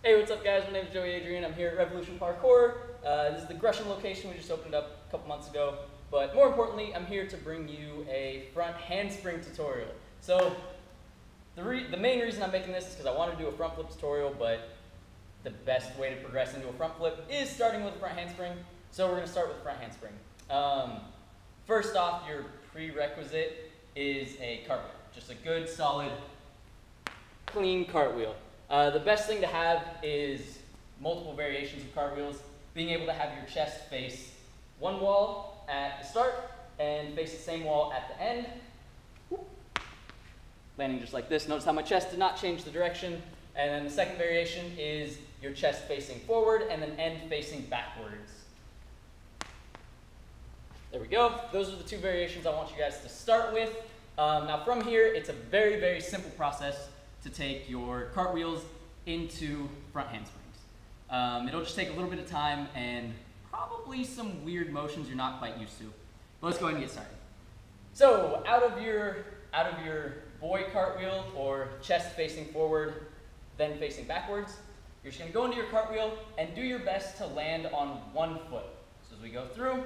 Hey, what's up guys? My name is Adrian. I'm here at Revolution Parkour. This is the Gresham location we just opened up a couple months ago. But more importantly, I'm here to bring you a front handspring tutorial. So the main reason I'm making this is because I want to do a front flip tutorial, but the best way to progress into a front flip is starting with a front handspring. So we're going to start with front handspring. First off, your prerequisite is a cartwheel. Just a good, solid, clean cartwheel. The best thing to have is multiple variations of cartwheels. Being able to have your chest face one wall at the start and face the same wall at the end. Landing just like this. Notice how my chest did not change the direction. And then the second variation is your chest facing forward and then end facing backwards. There we go. Those are the two variations I want you guys to start with. Now from here, it's a very, very simple process to take your cartwheels into front handsprings. It'll just take a little bit of time and probably some weird motions you're not quite used to. But let's go ahead and get started. So out of your boy cartwheel, or chest facing forward, then facing backwards, you're just gonna go into your cartwheel and do your best to land on one foot. So as we go through,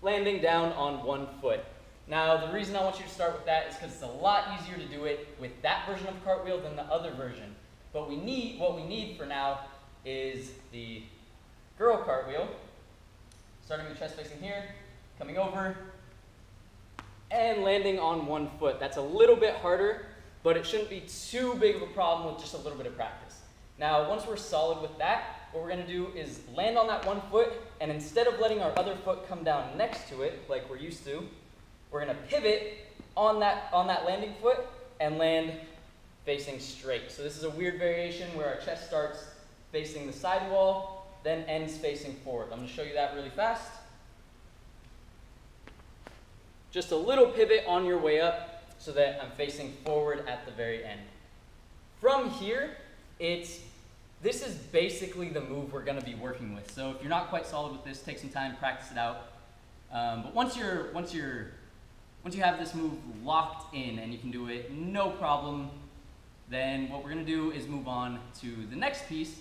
landing down on one foot. Now, the reason I want you to start with that is because it's a lot easier to do it with that version of cartwheel than the other version. But what we need for now is the girl cartwheel. Starting with chest facing here, coming over, and landing on one foot. That's a little bit harder, but it shouldn't be too big of a problem with just a little bit of practice. Now, once we're solid with that, what we're gonna do is land on that one foot, and instead of letting our other foot come down next to it, like we're used to, we're gonna pivot on that landing foot and land facing straight. So this is a weird variation where our chest starts facing the side wall, then ends facing forward. I'm gonna show you that really fast. Just a little pivot on your way up so that I'm facing forward at the very end. From here, this is basically the move we're gonna be working with. So if you're not quite solid with this, take some time, practice it out. But once you have this move locked in and you can do it no problem, then what we're gonna do is move on to the next piece,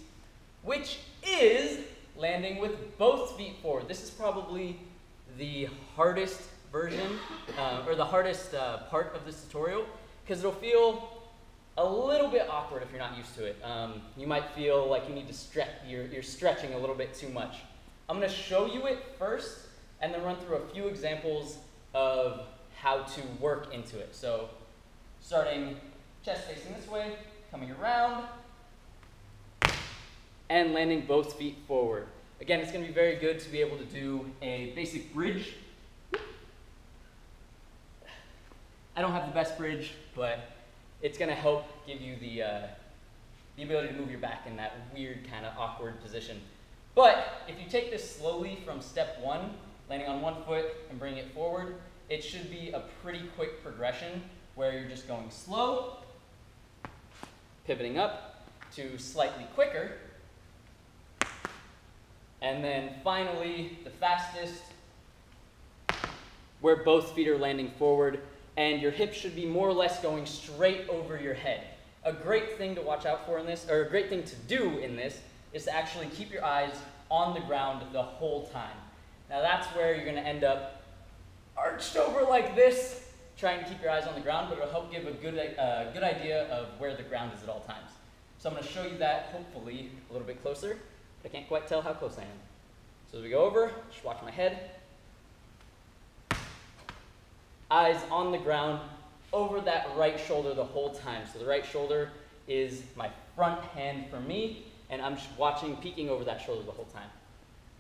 which is landing with both feet forward. This is probably the hardest version, or the hardest part of this tutorial, because it'll feel a little bit awkward if you're not used to it. You might feel like you need to stretch, you're stretching a little bit too much. I'm gonna show you it first and then run through a few examples of how to work into it. So starting chest facing this way, coming around, and landing both feet forward. Again, it's gonna be very good to be able to do a basic bridge. I don't have the best bridge, but it's gonna help give you the ability to move your back in that weird kind of awkward position. But if you take this slowly from step one, landing on one foot and bringing it forward, it should be a pretty quick progression where you're just going slow, pivoting up to slightly quicker, and then finally the fastest, where both feet are landing forward and your hips should be more or less going straight over your head. A great thing to watch out for in this, or a great thing to do in this, is to actually keep your eyes on the ground the whole time. Now that's where you're gonna end up arched over like this, trying to keep your eyes on the ground, but it'll help give a good idea of where the ground is at all times. So I'm gonna show you that hopefully a little bit closer, but I can't quite tell how close I am. So as we go over, just watch my head. Eyes on the ground, over that right shoulder the whole time. So the right shoulder is my front hand for me, and I'm just peeking over that shoulder the whole time.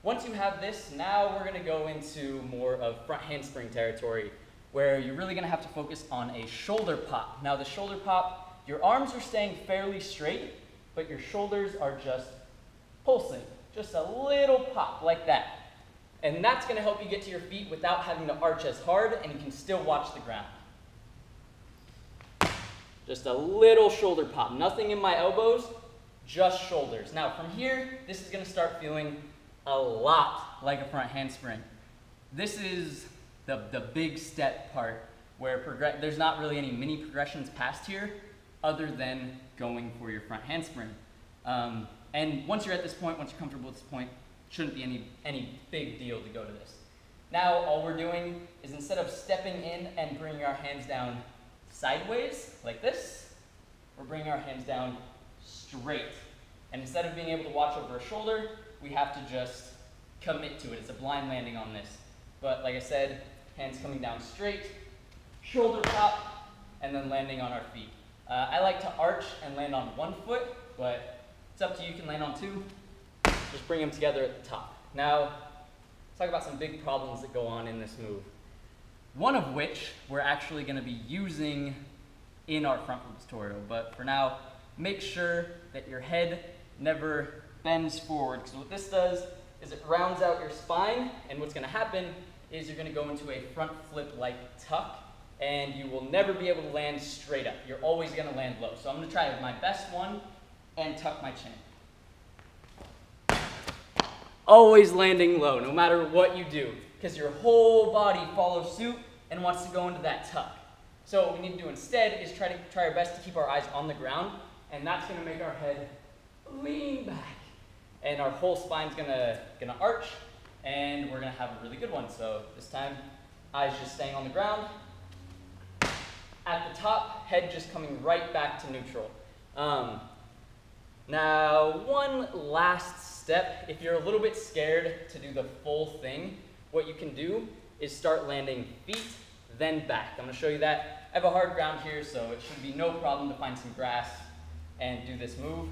Once you have this, now we're gonna go into more of front handspring territory, where you're really gonna have to focus on a shoulder pop. Now the shoulder pop, your arms are staying fairly straight, but your shoulders are just pulsing. Just a little pop like that. And that's gonna help you get to your feet without having to arch as hard, and you can still watch the ground. Just a little shoulder pop, nothing in my elbows, just shoulders. Now from here, this is gonna start feeling a lot like a front handspring. This is the big step part where there's not really any mini progressions past here. other than going for your front handspring. And once you're at this point, once you're comfortable at this point, shouldn't be any big deal to go to this. Now all we're doing is instead of stepping in and bringing our hands down sideways like this, we're bringing our hands down straight. And instead of being able to watch over our shoulder, we have to just commit to it. It's a blind landing on this. But like I said, hands coming down straight, shoulder top, and then landing on our feet. I like to arch and land on one foot, but it's up to you. You can land on two. Just bring them together at the top. Now, let's talk about some big problems that go on in this move. One of which we're actually going to be using in our front flip tutorial. But for now, make sure that your head never bends forward. Because what this does is it rounds out your spine. And what's going to happen is you're going to go into a front flip-like tuck. And you will never be able to land straight up. You're always going to land low. So I'm going to try my best one and tuck my chin. Always landing low, no matter what you do, because your whole body follows suit and wants to go into that tuck. So what we need to do instead is try our best to keep our eyes on the ground, and that's going to make our head lean back. And our whole spine's gonna arch, and we're going to have a really good one. So this time, eyes just staying on the ground. At the top, head just coming right back to neutral. Now, one last step. If you're a little bit scared to do the full thing, what you can do is start landing feet, then back. I'm going to show you that. I have a hard ground here, so it should be no problem to find some grass and do this move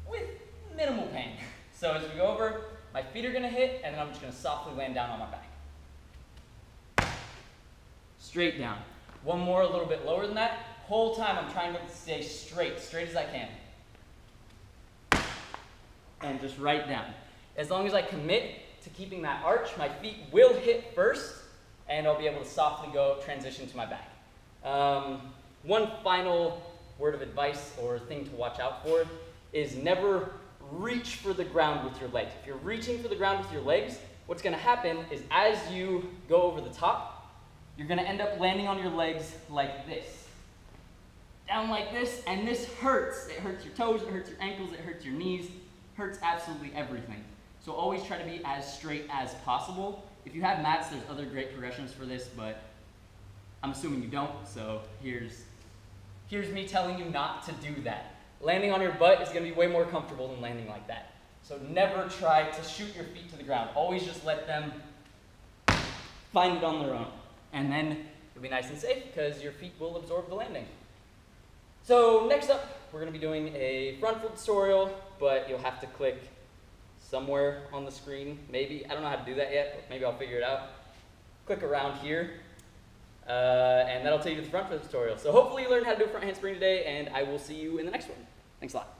with minimal pain. So as we go over, my feet are going to hit, and then I'm just going to softly land down on my back. Straight down. One more, a little bit lower than that. Whole time I'm trying to stay straight as I can. And just right down. As long as I commit to keeping that arch, my feet will hit first, and I'll be able to softly go transition to my back. One final word of advice or thing to watch out for is never reach for the ground with your legs. If you're reaching for the ground with your legs, what's going to happen is as you go over the top, you're going to end up landing on your legs like this. Down like this, and this hurts. It hurts your toes, it hurts your ankles, it hurts your knees. Hurts absolutely everything. So always try to be as straight as possible. If you have mats, there's other great progressions for this, but I'm assuming you don't, so here's me telling you not to do that. Landing on your butt is going to be way more comfortable than landing like that. So never try to shoot your feet to the ground. Always just let them find it on their own. And then you'll be nice and safe because your feet will absorb the landing. So next up, we're going to be doing a front flip tutorial, but you'll have to click somewhere on the screen, maybe. I don't know how to do that yet, but maybe I'll figure it out. Click around here, and that'll take you to the front flip tutorial. So hopefully you learned how to do a front handspring today, and I will see you in the next one. Thanks a lot.